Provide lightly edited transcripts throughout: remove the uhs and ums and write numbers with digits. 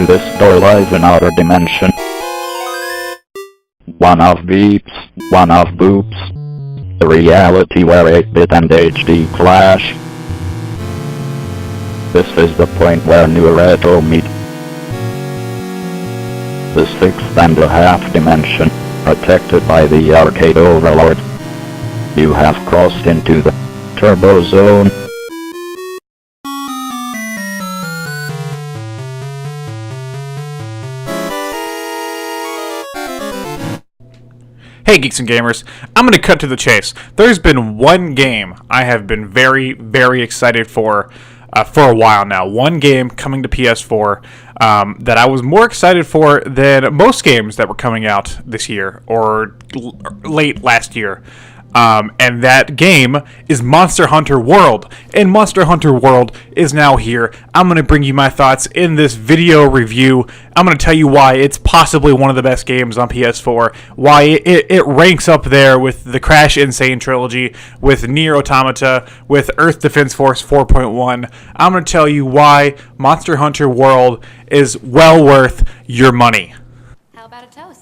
through this door lies another dimension. One of beeps, one of boops. A reality where 8-bit and HD clash. This is the point where new and retro meet. The 6.5 dimension, protected by the arcade overlord. You have crossed into the turbo zone. Hey Geeks and Gamers, I'm going to cut to the chase. There's been one game I have been very, very excited for a while now. One game coming to PS4 that I was more excited for than most games that were coming out this year or late last year. And that game is Monster Hunter World. And Monster Hunter World is now here. I'm going to bring you my thoughts in this video review. I'm going to tell you why it's possibly one of the best games on PS4. Why it ranks up there with the Crash Insane trilogy, with Nier Automata, with Earth Defense Force 4.1. I'm going to tell you why Monster Hunter World is well worth your money. How about a toast?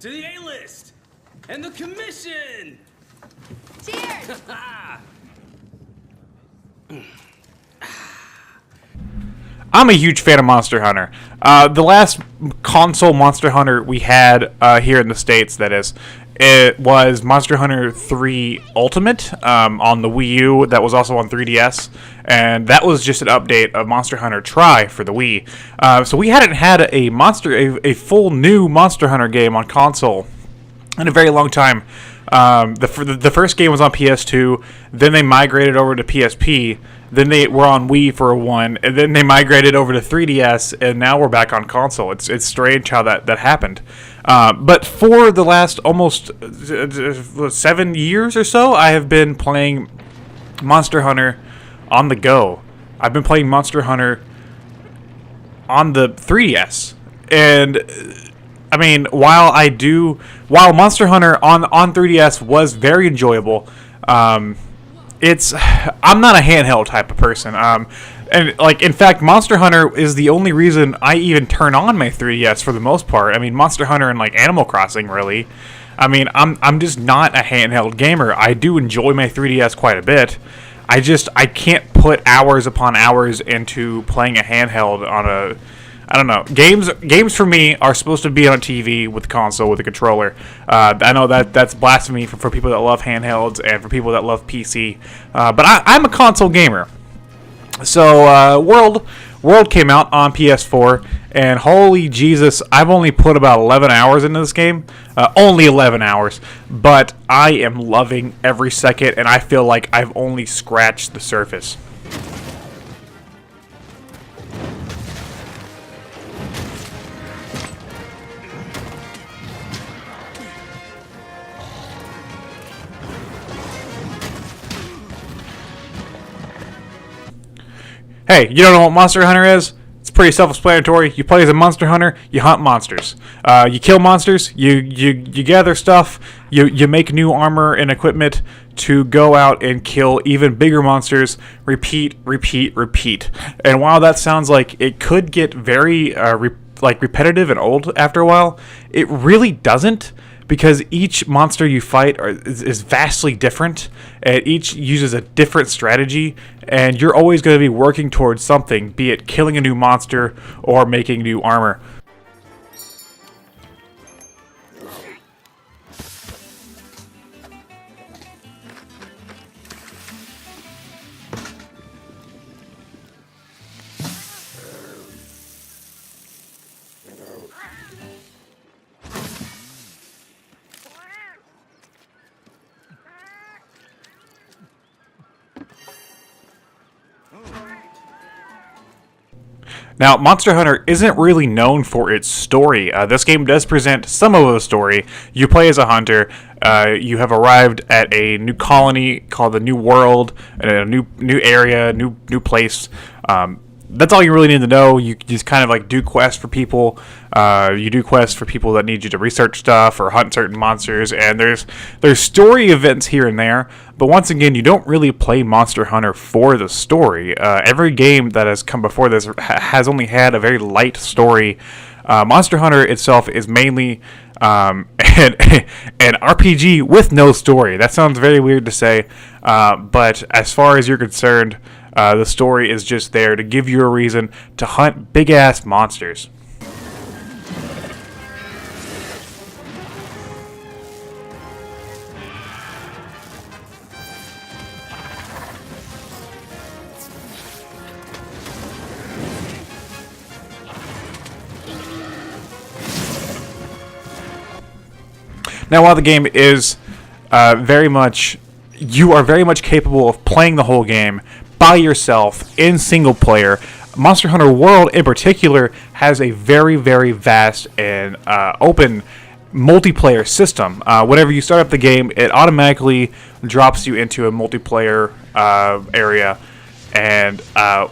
To the A-list! And the commission! Cheers! I'm a huge fan of Monster Hunter. The last console Monster Hunter we had here in the States, that is, it was Monster Hunter 3 Ultimate on the Wii U. That was also on 3DS. And that was just an update of Monster Hunter Tri for the Wii. So we hadn't had a full new Monster Hunter game on console in a very long time. The first game was on PS2, then they migrated over to PSP, then they were on Wii for one, and then they migrated over to 3DS, and now we're back on console. It's strange how that happened. But for the last almost 7 years or so, I have been playing Monster Hunter on the go. I've been playing Monster Hunter on the 3DS, and I mean, while Monster Hunter on 3DS was very enjoyable, I'm not a handheld type of person. And like, in fact, Monster Hunter is the only reason I even turn on my 3DS for the most part. I mean, Monster Hunter and like Animal Crossing, really. I mean, I'm just not a handheld gamer. I do enjoy my 3DS quite a bit. I can't put hours upon hours into playing a handheld on a, I don't know. Games for me are supposed to be on a TV with a console, with a controller. I know that's blasphemy for people that love handhelds and for people that love PC. But I'm a console gamer. So World came out on PS4, and holy Jesus, I've only put about 11 hours into this game. Only 11 hours. But I am loving every second, and I feel like I've only scratched the surface. Hey, you don't know what Monster Hunter is? It's pretty self-explanatory. You play as a monster hunter, you hunt monsters. You kill monsters, you gather stuff, you make new armor and equipment to go out and kill even bigger monsters. Repeat, repeat, repeat. And while that sounds like it could get very repetitive and old after a while, it really doesn't. Because each monster you fight is vastly different, and each uses a different strategy, and you're always going to be working towards something, be it killing a new monster or making new armor. Now, Monster Hunter isn't really known for its story. This game does present some of the story. You play as a hunter. You have arrived at a new colony called the New World, a new area, new place. that's all you really need to know. You just kind of like do quests for people. You do quests for people that need you to research stuff or hunt certain monsters, and there's story events here and there. But once again, you don't really play Monster Hunter for the story. Every game that has come before this has only had a very light story. Monster Hunter itself is mainly an RPG with no story. That sounds very weird to say, but as far as you're concerned, the story is just there to give you a reason to hunt big-ass monsters. Now, while the game is you are very much capable of playing the whole game by yourself in single player. Monster Hunter World, in particular, has a very, very vast and open multiplayer system. Whenever you start up the game, it automatically drops you into a multiplayer area. And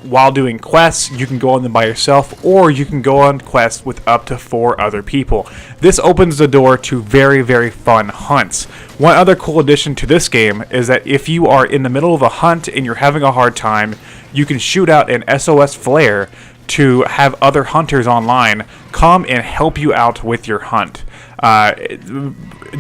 while doing quests, you can go on them by yourself, or you can go on quests with up to 4 other people. This opens the door to very, very fun hunts. One other cool addition to this game is that if you are in the middle of a hunt and you're having a hard time, you can shoot out an SOS flare to have other hunters online come and help you out with your hunt.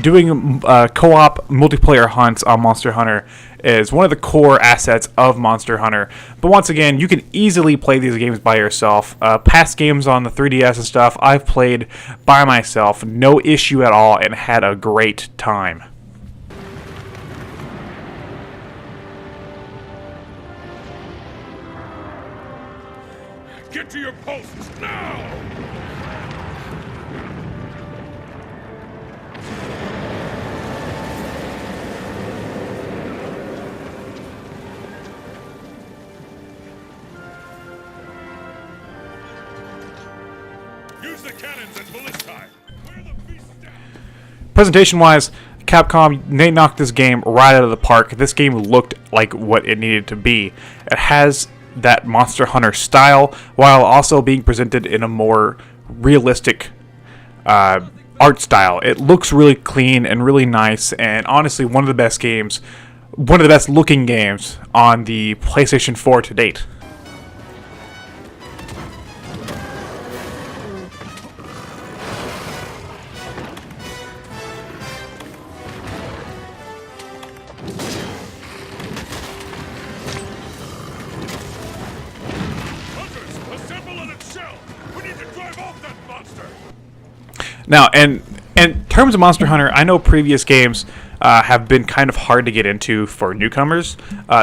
Doing co-op multiplayer hunts on Monster Hunter is one of the core assets of Monster Hunter. But once again, you can easily play these games by yourself. Past games on the 3DS and stuff, I've played by myself, no issue at all, and had a great time. Get to your posts now! Use the cannons at ballistae. Where the beast down. Presentation-wise, Capcom, they knocked this game right out of the park. This game looked like what it needed to be. It has that Monster Hunter style, while also being presented in a more realistic art style. It looks really clean and really nice, and honestly, one of the best games, one of the best looking games on the PlayStation 4 to date. Hunters, assemble on its shell! We need to drive off that monster! Now, and in terms of Monster Hunter, I know previous games have been kind of hard to get into for newcomers.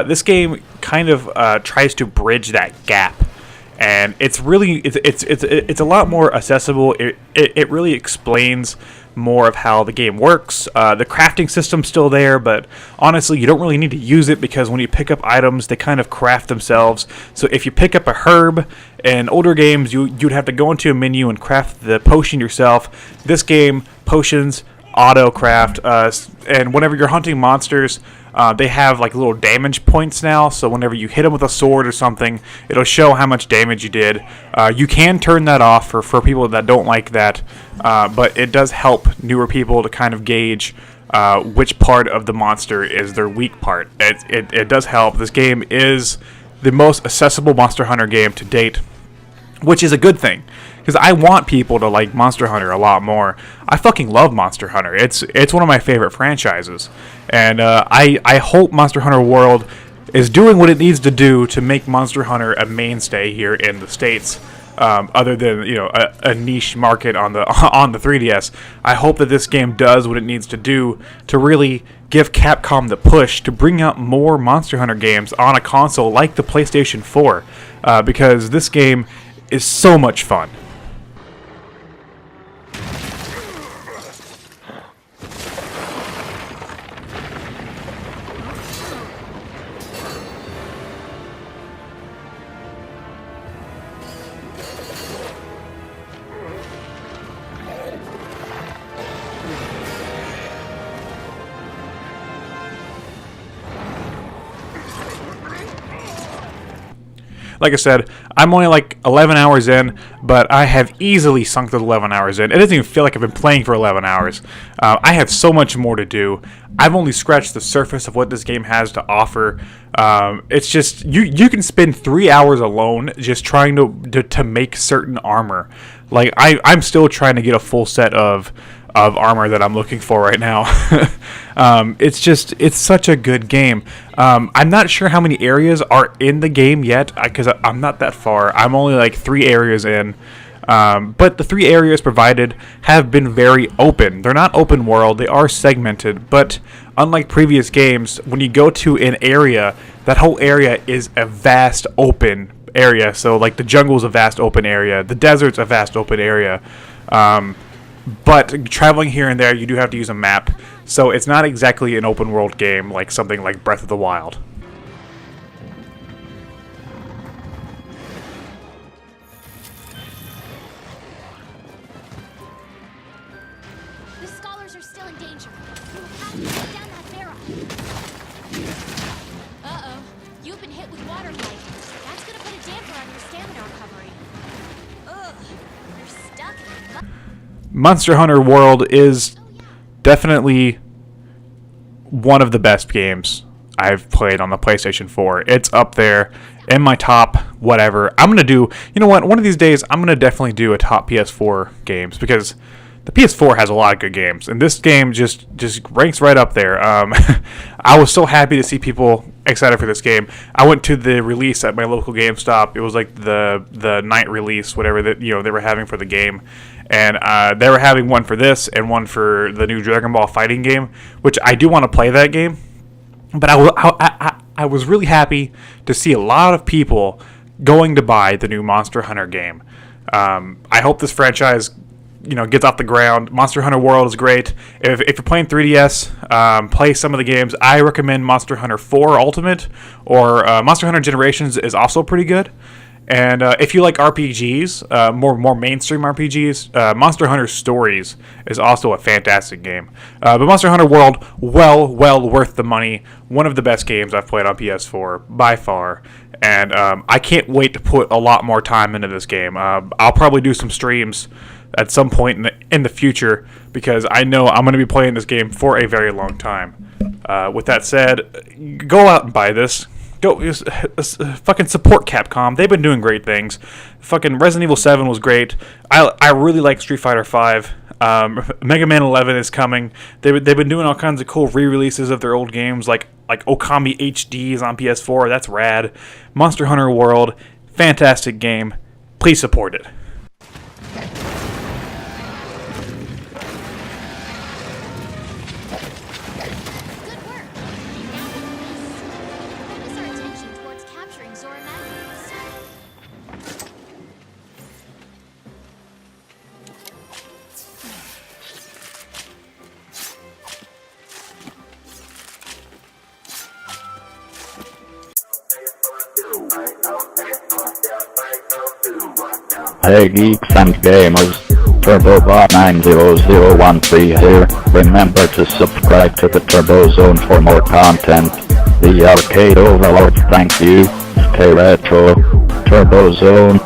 This game kind of tries to bridge that gap, and it's a lot more accessible. It really explains more of how the game works. The crafting system's still there, but honestly, you don't really need to use it because when you pick up items, they kind of craft themselves. So if you pick up a herb, in older games, you'd have to go into a menu and craft the potion yourself. This game, potions auto craft, and whenever you're hunting monsters, they have like little damage points now, so whenever you hit them with a sword or something, it'll show how much damage you did. You can turn that off for people that don't like that, but it does help newer people to kind of gauge which part of the monster is their weak part. It does help. This game is the most accessible Monster Hunter game to date, which is a good thing, because I want people to like Monster Hunter a lot more. I fucking love Monster Hunter. It's one of my favorite franchises, and I hope Monster Hunter World is doing what it needs to do to make Monster Hunter a mainstay here in the States. Other than a niche market on the 3DS, I hope that this game does what it needs to do to really give Capcom the push to bring out more Monster Hunter games on a console like the PlayStation 4, because this game is so much fun. Like I said, I'm only like 11 hours in, but I have easily sunk those 11 hours in. It doesn't even feel like I've been playing for 11 hours. I have so much more to do. I've only scratched the surface of what this game has to offer. It's just, you can spend 3 hours alone just trying to make certain armor. Like, I'm still trying to get a full set of armor that I'm looking for right now. It's such a good game. I'm not sure how many areas are in the game yet, because I'm not that far. I'm only like 3 areas in. But the 3 areas provided have been very open. They're not open world, they are segmented, but unlike previous games, when you go to an area, that whole area is a vast open area. So like the jungle's a vast open area, the desert's a vast open area. But traveling here and there, you do have to use a map, so it's not exactly an open world game like something like Breath of the Wild. The scholars are still in danger. You have to take down that barrel. Uh-oh. You've been hit with water light. That's gonna put a damper on your stamina recovery. Ugh. You're stuck in the Monster Hunter World is definitely one of the best games I've played on the PlayStation 4. It's up there in my top whatever. I'm going to do, you know what, one of these days I'm going to definitely do a top PS4 games, because the PS4 has a lot of good games, and this game just ranks right up there. I was so happy to see people excited for this game. I went to the release at my local GameStop. It was like the night release, whatever that they were having for the game. And they were having one for this and one for the new Dragon Ball fighting game, which I do want to play that game. But I was really happy to see a lot of people going to buy the new Monster Hunter game. I hope this franchise, gets off the ground. Monster Hunter World is great. If you're playing 3DS, play some of the games. I recommend Monster Hunter 4 Ultimate, or Monster Hunter Generations is also pretty good. And if you like RPGs, more mainstream RPGs, Monster Hunter Stories is also a fantastic game. But Monster Hunter World, well worth the money. One of the best games I've played on PS4 by far. And I can't wait to put a lot more time into this game. I'll probably do some streams at some point in the future, because I know I'm going to be playing this game for a very long time. With that said, go out and buy this. Go fucking support Capcom. They've been doing great things. Fucking Resident Evil 7 was great. I really like Street Fighter 5. Mega Man 11 is coming. They've been doing all kinds of cool re-releases of their old games, like Okami HDs on PS4. That's rad. Monster Hunter World, fantastic game. Please support it. Hey geeks and gamers, TurboBot90013 here. Remember to subscribe to the Turbo Zone for more content. The Arcade Overlord, thank you. Stay retro. Turbo Zone.